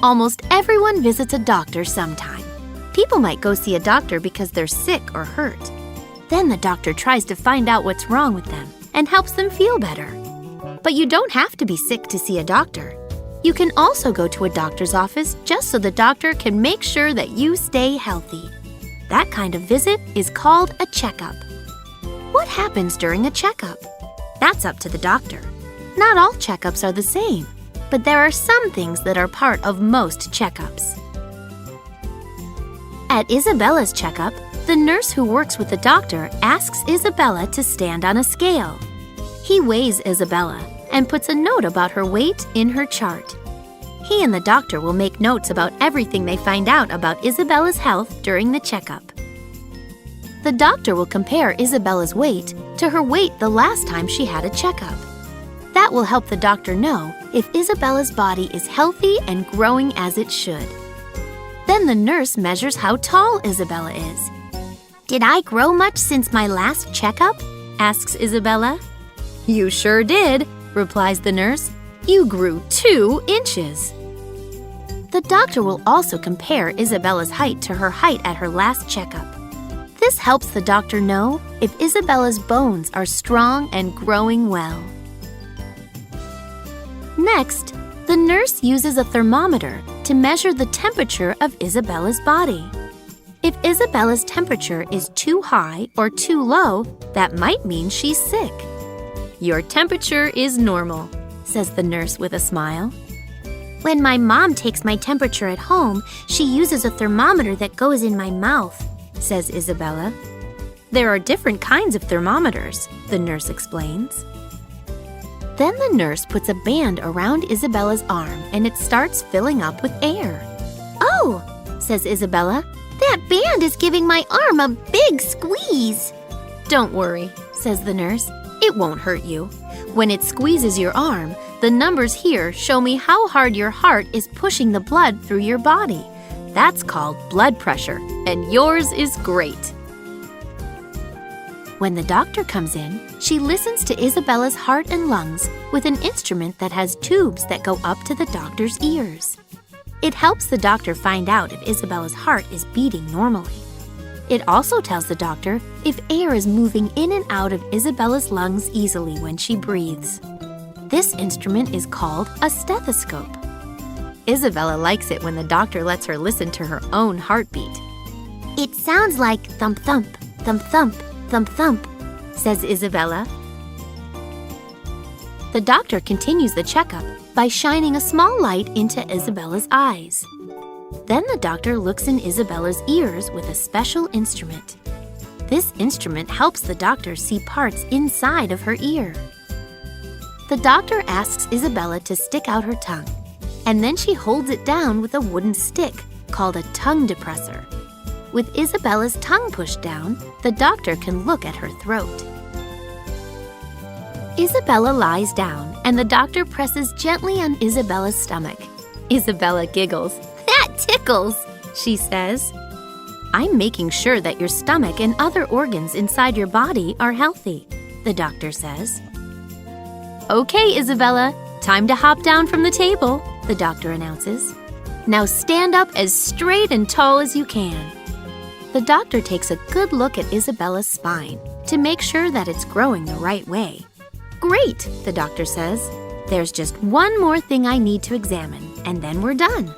Almost everyone visits a doctor sometime. People might go see a doctor because they're sick or hurt. Then the doctor tries to find out what's wrong with them and helps them feel better. But you don't have to be sick to see a doctor. You can also go to a doctor's office just so the doctor can make sure that you stay healthy. That kind of visit is called a checkup. What happens during a checkup? That's up to the doctor. Not all checkups are the same, but there are some things that are part of most checkups. At Isabella's checkup, the nurse who works with the doctor asks Isabella to stand on a scale. He weighs Isabella and puts a note about her weight in her chart. He and the doctor will make notes about everything they find out about Isabella's health during the checkup. The doctor will compare Isabella's weight to her weight the last time she had a checkup. That will help the doctor know if Isabella's body is healthy and growing as it should. Then the nurse measures how tall Isabella is. "Did I grow much since my last checkup?" asks Isabella. "You sure did," replies the nurse. "You grew 2 inches." The doctor will also compare Isabella's height to her height at her last checkup. This helps the doctor know if Isabella's bones are strong and growing well. Next, the nurse uses a thermometer to measure the temperature of Isabella's body. If Isabella's temperature is too high or too low, that might mean she's sick. "Your temperature is normal," says the nurse with a smile. "When my mom takes my temperature at home, she uses a thermometer that goes in my mouth," says Isabella. "There are different kinds of thermometers," the nurse explains. Then the nurse puts a band around Isabella's arm and it starts filling up with air. "Oh," says Isabella, "that band is giving my arm a big squeeze." "Don't worry," says the nurse. "It won't hurt you. When it squeezes your arm, the numbers here show me how hard your heart is pushing the blood through your body. That's called blood pressure, and yours is great." When the doctor comes in, she listens to Isabella's heart and lungs with an instrument that has tubes that go up to the doctor's ears. It helps the doctor find out if Isabella's heart is beating normally. It also tells the doctor if air is moving in and out of Isabella's lungs easily when she breathes. This instrument is called a stethoscope. Isabella likes it when the doctor lets her listen to her own heartbeat. "It sounds like thump thump, thump thump, thump thump," says Isabella. The doctor continues the checkup by shining a small light into Isabella's eyes. Then the doctor looks in Isabella's ears with a special instrument. This instrument helps the doctor see parts inside of her ear. The doctor asks Isabella to stick out her tongue, and then she holds it down with a wooden stick called a tongue depressor. With Isabella's tongue pushed down, the doctor can look at her throat. Isabella lies down, and the doctor presses gently on Isabella's stomach. Isabella giggles. "That tickles," she says. "I'm making sure that your stomach and other organs inside your body are healthy," the doctor says. "Okay, Isabella, time to hop down from the table," the doctor announces. "Now stand up as straight and tall as you can." The doctor takes a good look at Isabella's spine to make sure that it's growing the right way. "Great," the doctor says. "There's just one more thing I need to examine, and then we're done."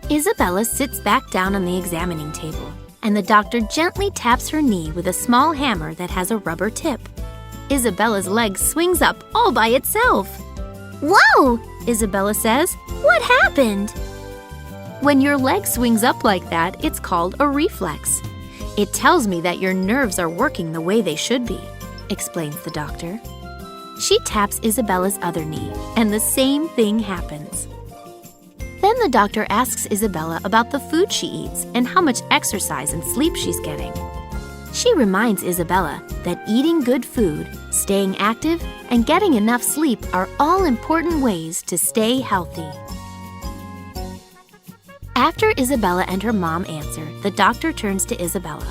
Isabella sits back down on the examining table, and the doctor gently taps her knee with a small hammer that has a rubber tip. Isabella's leg swings up all by itself. "Whoa!" Isabella says. "What happened?" When your leg swings up like that, it's called a reflex. It tells me that your nerves are working the way they should be, explains the doctor. She taps Isabella's other knee, and the same thing happens. Then the doctor asks Isabella about the food she eats and how much exercise and sleep she's getting. She reminds Isabella that eating good food, staying active, and getting enough sleep are all important ways to stay healthy. After Isabella and her mom answer, the doctor turns to Isabella.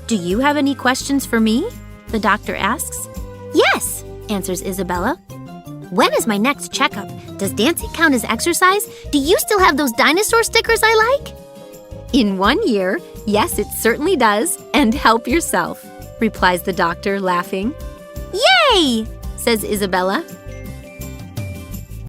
"Do you have any questions for me?" the doctor asks. "Yes," answers Isabella. When is my next checkup? Does dancing count as exercise? Do you still have those dinosaur stickers I like? In 1 year, yes, it certainly does. And help yourself, replies the doctor, laughing. Yay! Says Isabella.